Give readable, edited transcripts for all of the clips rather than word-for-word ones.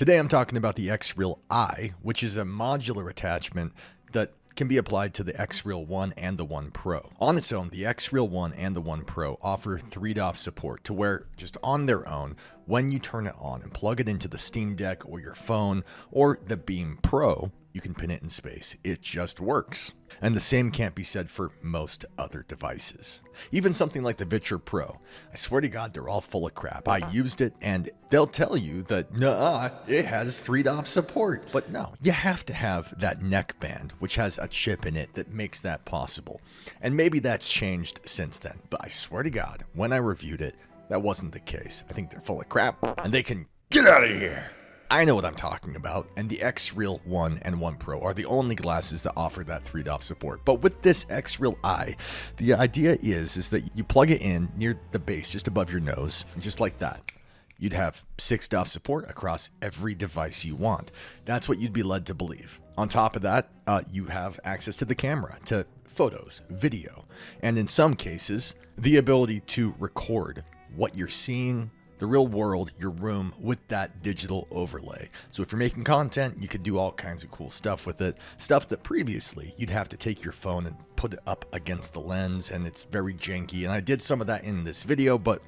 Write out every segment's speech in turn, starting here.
Today I'm talking about the Xreal Eye, which is a modular attachment that can be applied to the Xreal One and the One Pro. On its own, the Xreal One and the One Pro offer 3DOF support to where, just on their own, when you turn it on and plug it into the Steam Deck or your phone or the Beam Pro, you can pin it in space. It just works. And the same can't be said for most other devices. Even something like the Xreal Pro. I swear to God, they're all full of crap. I used it and they'll tell you that, nah, it has 3DOF support. But no, you have to have that neck band, which has a chip in it that makes that possible. And maybe that's changed since then. But I swear to God, when I reviewed it, that wasn't the case. I think they're full of crap and they can get out of here. I know what I'm talking about, and the Xreal One and One Pro are the only glasses that offer that 3DOF support. But with this Xreal Eye, the idea is that you plug it in near the base, just above your nose, and just like that, you'd have 6DOF support across every device you want. That's what you'd be led to believe. On top of that, you have access to the camera, to photos, video, and in some cases, the ability to record what you're seeing, the real world, your room, with that digital overlay. So if you're making content, you could do all kinds of cool stuff with it. Stuff that previously you'd have to take your phone and put it up against the lens, and it's very janky. And I did some of that in this video, but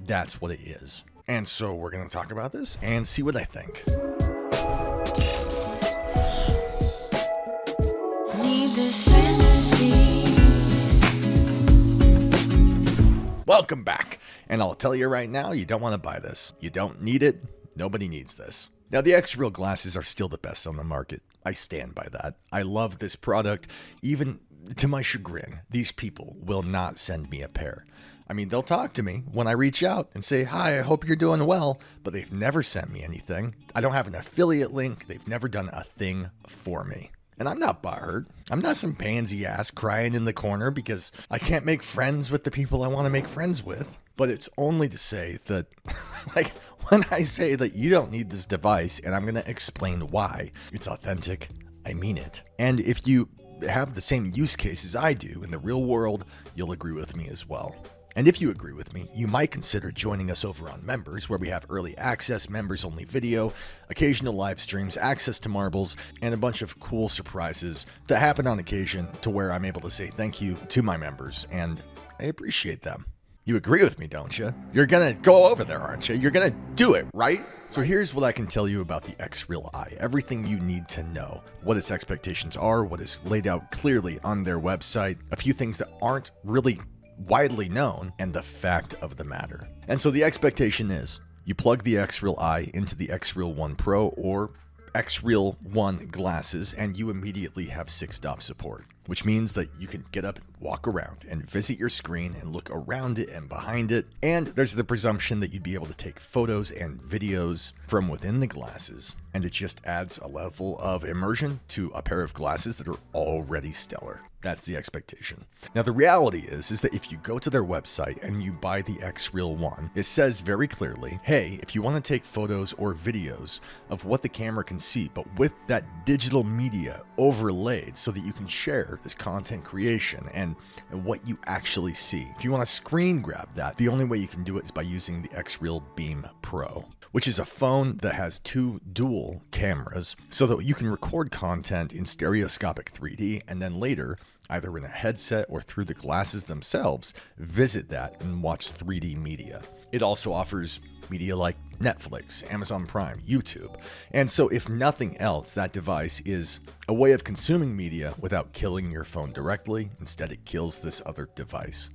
that's what it is. And so we're going to talk about this and see what I think. Need this fantasy. Welcome back. And I'll tell you right now, you don't want to buy this. You don't need it. Nobody needs this. Now, the Xreal glasses are still the best on the market. I stand by that. I love this product. Even to my chagrin, these people will not send me a pair. I mean, they'll talk to me when I reach out and say, hi, I hope you're doing well, but they've never sent me anything. I don't have an affiliate link. They've never done a thing for me. And I'm not butthurt. I'm not some pansy ass crying in the corner because I can't make friends with the people I want to make friends with. But it's only to say that, like, when I say that you don't need this device and I'm going to explain why, it's authentic, I mean it. And if you have the same use case as I do in the real world, you'll agree with me as well. And if you agree with me, you might consider joining us over on Members, where we have early access, members-only video, occasional live streams, access to marbles, and a bunch of cool surprises that happen on occasion to where I'm able to say thank you to my members, and I appreciate them. You agree with me, don't you? You're gonna go over there, aren't you? You're gonna do it, right? So here's what I can tell you about the Xreal Eye. Everything you need to know. What its expectations are, what is laid out clearly on their website, a few things that aren't really widely known, and the fact of the matter. And so the expectation is you plug the Xreal Eye into the Xreal One Pro or Xreal One glasses, and you immediately have 6DOF support, which means that you can get up, walk around, and visit your screen and look around it and behind it. And there's the presumption that you'd be able to take photos and videos from within the glasses, and it just adds a level of immersion to a pair of glasses that are already stellar. That's the expectation. Now, the reality is that if you go to their website and you buy the Xreal One, it says very clearly, hey, if you want to take photos or videos of what the camera can see, but with that digital media overlaid so that you can share this content creation and what you actually see. If you want to screen grab that, the only way you can do it is by using the Xreal Beam Pro, which is a phone that has 2 dual cameras so that you can record content in stereoscopic 3D and then later, either in a headset or through the glasses themselves, visit that and watch 3D media. It also offers media like Netflix, Amazon Prime, YouTube. And so if nothing else, that device is a way of consuming media without killing your phone directly. Instead, it kills this other device.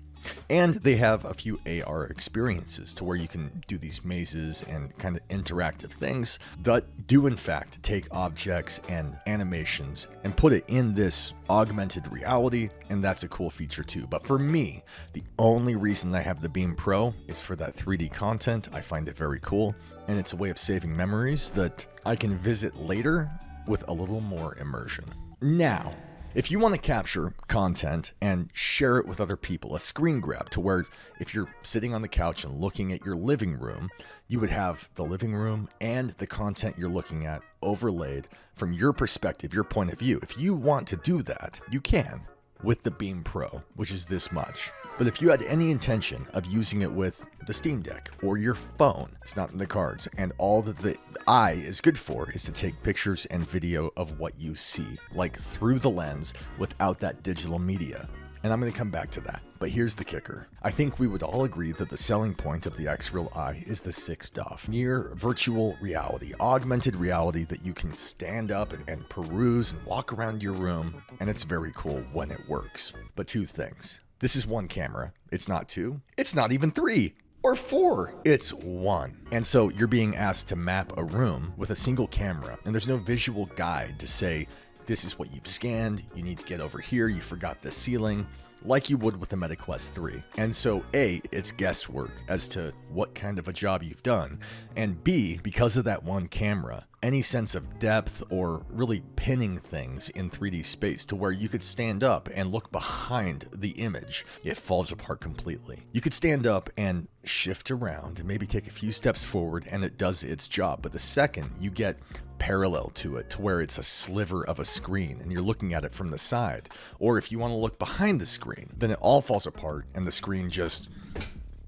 And they have a few AR experiences to where you can do these mazes and kind of interactive things that do in fact take objects and animations and put it in this augmented reality, and that's a cool feature too. But for me, the only reason I have the Beam Pro is for that 3D content. I find it very cool, and it's a way of saving memories that I can visit later with a little more immersion. Now, if you want to capture content and share it with other people, a screen grab to where if you're sitting on the couch and looking at your living room, you would have the living room and the content you're looking at overlaid from your perspective, your point of view. If you want to do that, you can. with the Beam Pro, which is this much. But if you had any intention of using it with the Steam Deck or your phone, it's not in the cards. And all that the Eye is good for is to take pictures and video of what you see, like through the lens without that digital media. And I'm going to come back to that. But here's the kicker. I think we would all agree that the selling point of the Xreal Eye is the 6DoF. Near virtual reality, augmented reality that you can stand up and peruse and walk around your room. And it's very cool when it works. But two things. This is one camera. It's not two. It's not even three. Or four, it's one. And so you're being asked to map a room with a single camera, and there's no visual guide to say, this is what you've scanned, you need to get over here, you forgot the ceiling, like you would with the Meta Quest 3. And so A, it's guesswork as to what kind of a job you've done, and B, because of that one camera, any sense of depth or really pinning things in 3D space to where you could stand up and look behind the image, it falls apart completely. You could stand up and shift around and maybe take a few steps forward and it does its job, but the second you get parallel to it to where it's a sliver of a screen and you're looking at it from the side, or if you want to look behind the screen, then it all falls apart and the screen just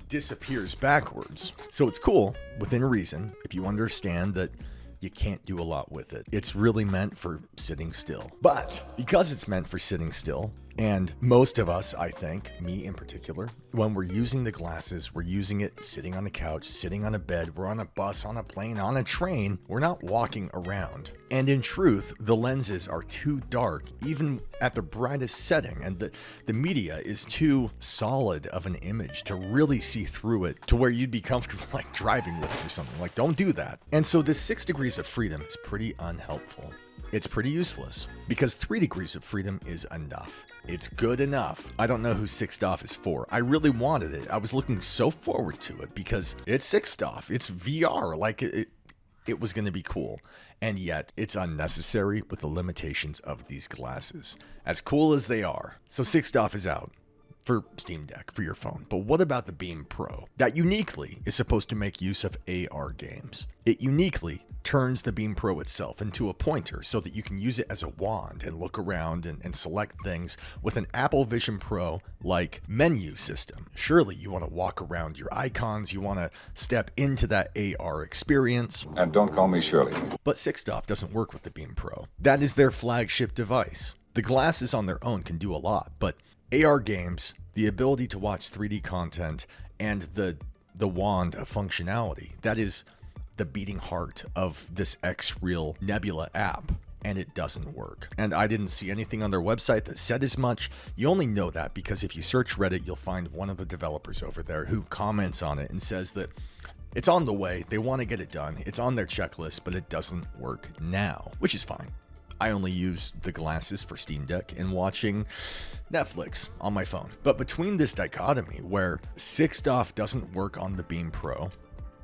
disappears backwards. So it's cool within reason if you understand that you can't do a lot with it. It's really meant for sitting still. But because it's meant for sitting still, and most of us, I think, me in particular, when we're using the glasses, we're using it sitting on the couch, sitting on a bed, we're on a bus, on a plane, on a train, we're not walking around. And in truth, the lenses are too dark, even at the brightest setting, and the media is too solid of an image to really see through it to where you'd be comfortable like driving with it or something. Like, don't do that. And so this 6 degrees of freedom is pretty unhelpful. It's pretty useless because 3 degrees of freedom is enough. It's good enough. I don't know who 6DoF is for. I really wanted it. I was looking so forward to it because it's 6DoF. It's VR. Like it was going to be cool. And yet it's unnecessary with the limitations of these glasses. As cool as they are. So 6DoF is out for Steam Deck, for your phone. But what about the Beam Pro? That uniquely is supposed to make use of AR games. It uniquely turns the Beam Pro itself into a pointer so that you can use it as a wand and look around and select things with an Apple Vision Pro like menu system. Surely you want to walk around your icons, you want to step into that AR experience. And don't call me Shirley. But 6DoF doesn't work with the Beam Pro. That is their flagship device. The glasses on their own can do a lot, but AR games, the ability to watch 3D content, and the wand of functionality, that is the beating heart of this Xreal Nebula app, and it doesn't work. And I didn't see anything on their website that said as much. You only know that because if you search Reddit, you'll find one of the developers over there who comments on it and says that it's on the way, they want to get it done, it's on their checklist, but it doesn't work now, which is fine. I only use the glasses for Steam Deck and watching Netflix on my phone. But between this dichotomy where 6DoF doesn't work on the Beam Pro,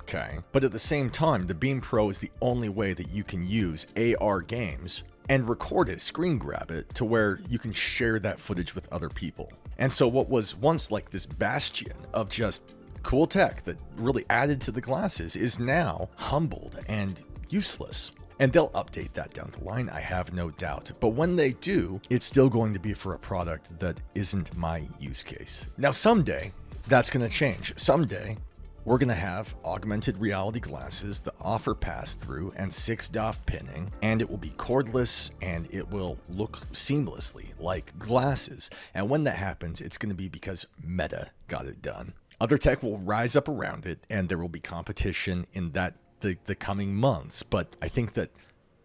okay, but at the same time, the Beam Pro is the only way that you can use AR games and record it, screen grab it, to where you can share that footage with other people. And so what was once like this bastion of just cool tech that really added to the glasses is now humbled and useless. And they'll update that down the line, I have no doubt. But when they do, it's still going to be for a product that isn't my use case. Now, someday, that's going to change. Someday, we're going to have augmented reality glasses that offer pass-through and 6DoF pinning, and it will be cordless, and it will look seamlessly like glasses. And when that happens, it's going to be because Meta got it done. Other tech will rise up around it, and there will be competition in that the coming months, but I think that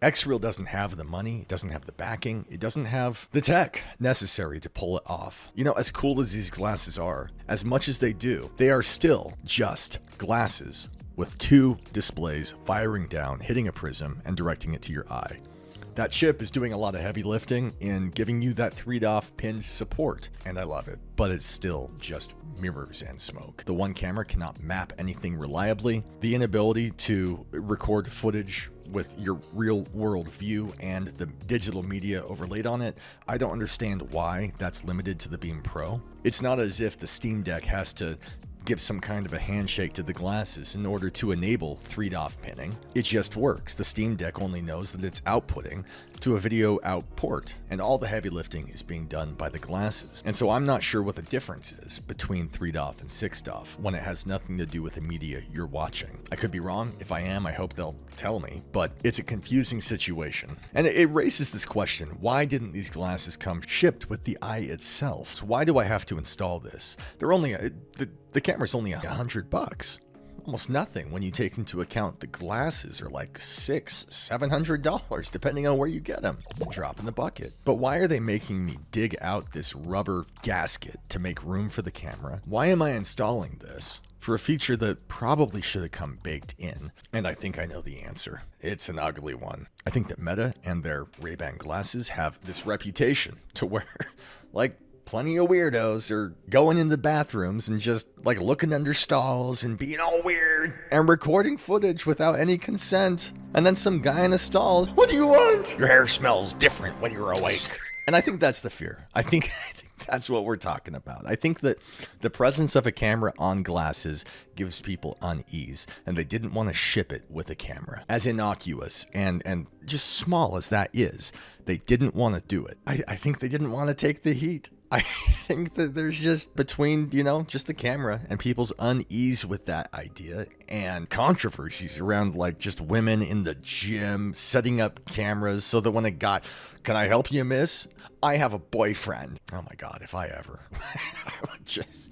Xreal doesn't have the money, it doesn't have the backing, it doesn't have the tech necessary to pull it off. You know, as cool as these glasses are, as much as they do, they are still just glasses with 2 displays firing down, hitting a prism, and directing it to your eye. That chip is doing a lot of heavy lifting in giving you that 3DoF pinned support, and I love it, but it's still just mirrors and smoke. The one camera cannot map anything reliably. The inability to record footage with your real world view and the digital media overlaid on it, I don't understand why that's limited to the Beam Pro. It's not as if the Steam Deck has to give some kind of a handshake to the glasses in order to enable 3DOF pinning. It just works. The Steam Deck only knows that it's outputting to a video out port, and all the heavy lifting is being done by the glasses. And so I'm not sure what the difference is between 3DOF and 6DOF when it has nothing to do with the media you're watching. I could be wrong. If I am, I hope they'll tell me, but it's a confusing situation. And it raises this question: why didn't these glasses come shipped with the Eye itself? So why do I have to install this? They're only the camera's only $100. Almost nothing when you take into account the glasses are like $600-700 depending on where you get them. It's a drop in the bucket. But why are they making me dig out this rubber gasket to make room for the camera? Why am I installing this for a feature that probably should have come baked in? And I think I know the answer. It's an ugly one. I think that Meta and their Ray-Ban glasses have this reputation to where, like, plenty of weirdos are going into bathrooms and just like looking under stalls and being all weird and recording footage without any consent. And then some guy in a stall, "What do you want? Your hair smells different when you're awake." And I think that's the fear. I think that's what we're talking about. I think that the presence of a camera on glasses gives people unease, and they didn't want to ship it with a camera. As innocuous and just small as that is, they didn't want to do it. I think they didn't want to take the heat. I think that there's just between, just the camera and people's unease with that idea and controversies around like just women in the gym setting up cameras so that when "Can I help you, miss? I have a boyfriend." Oh my God, if I ever.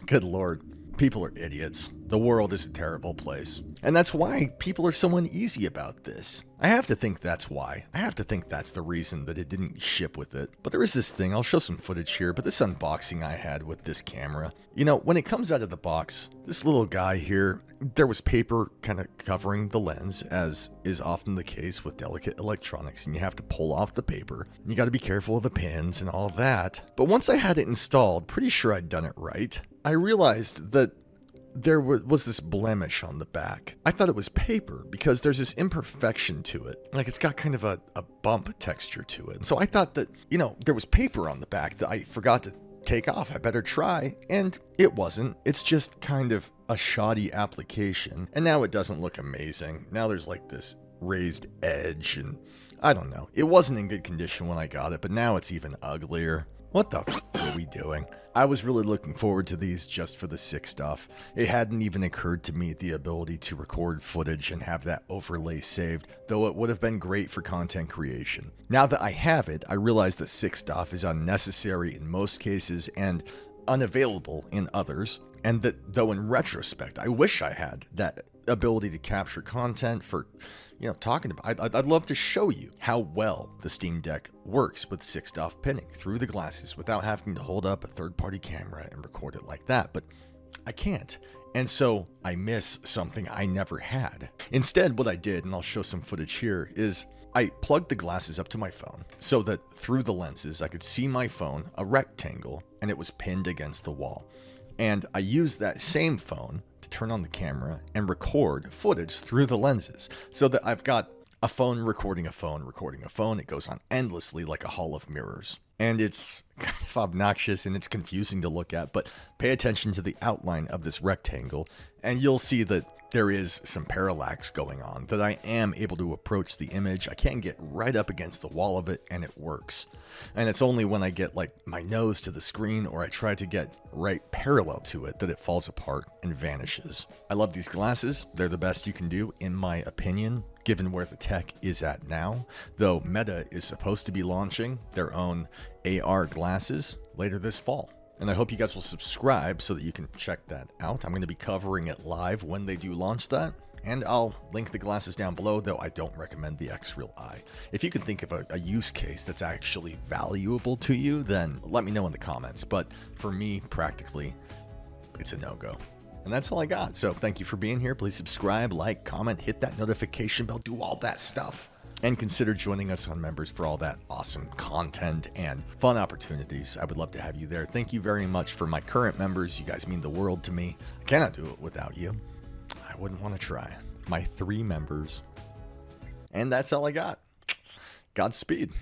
Good Lord. People are idiots. The world is a terrible place. And that's why people are so uneasy about this. I have to think that's why. I have to think that's the reason that it didn't ship with it. But there is this thing, I'll show some footage here, but this unboxing I had with this camera. When it comes out of the box, this little guy here, there was paper kind of covering the lens, as is often the case with delicate electronics, and you have to pull off the paper. You got to be careful of the pins and all that. But once I had it installed, pretty sure I'd done it right, I realized that there was this blemish on the back. I thought it was paper because there's this imperfection to it. Like it's got kind of a bump texture to it. And so I thought that, there was paper on the back that I forgot to take off. I better try. And it wasn't. It's just kind of a shoddy application. And now it doesn't look amazing. Now there's like this raised edge and I don't know. It wasn't in good condition when I got it, but now it's even uglier. What the f are we doing? I was really looking forward to these just for the 6DOF. It hadn't even occurred to me the ability to record footage and have that overlay saved, though it would have been great for content creation. Now that I have it, I realize that 6DOF is unnecessary in most cases and unavailable in others, and that though in retrospect, I wish I had that ability to capture content for, talking about. I'd love to show you how well the Steam Deck works with 6DOF pinning through the glasses without having to hold up a third-party camera and record it like that, but I can't. And so I miss something I never had. Instead, what I did, and I'll show some footage here, is I plugged the glasses up to my phone so that through the lenses I could see my phone, a rectangle, and it was pinned against the wall. And I used that same phone to turn on the camera and record footage through the lenses so that I've got a phone recording a phone recording a phone. It goes on endlessly like a hall of mirrors. And it's kind of obnoxious and it's confusing to look at, but pay attention to the outline of this rectangle and you'll see that there is some parallax going on, that I am able to approach the image. I can get right up against the wall of it and it works. And it's only when I get like my nose to the screen or I try to get right parallel to it that it falls apart and vanishes. I love these glasses. They're the best you can do, in my opinion, given where the tech is at now, though Meta is supposed to be launching their own AR glasses later this fall. And I hope you guys will subscribe so that you can check that out. I'm going to be covering it live when they do launch that. And I'll link the glasses down below, though I don't recommend the Xreal Eye. If you can think of a use case that's actually valuable to you, then let me know in the comments. But for me, practically, it's a no-go. And that's all I got. So thank you for being here. Please subscribe, like, comment, hit that notification bell, do all that stuff. And consider joining us on Members for all that awesome content and fun opportunities. I would love to have you there. Thank you very much for my current members. You guys mean the world to me. I cannot do it without you. I wouldn't want to try. My 3 members. And that's all I got. Godspeed.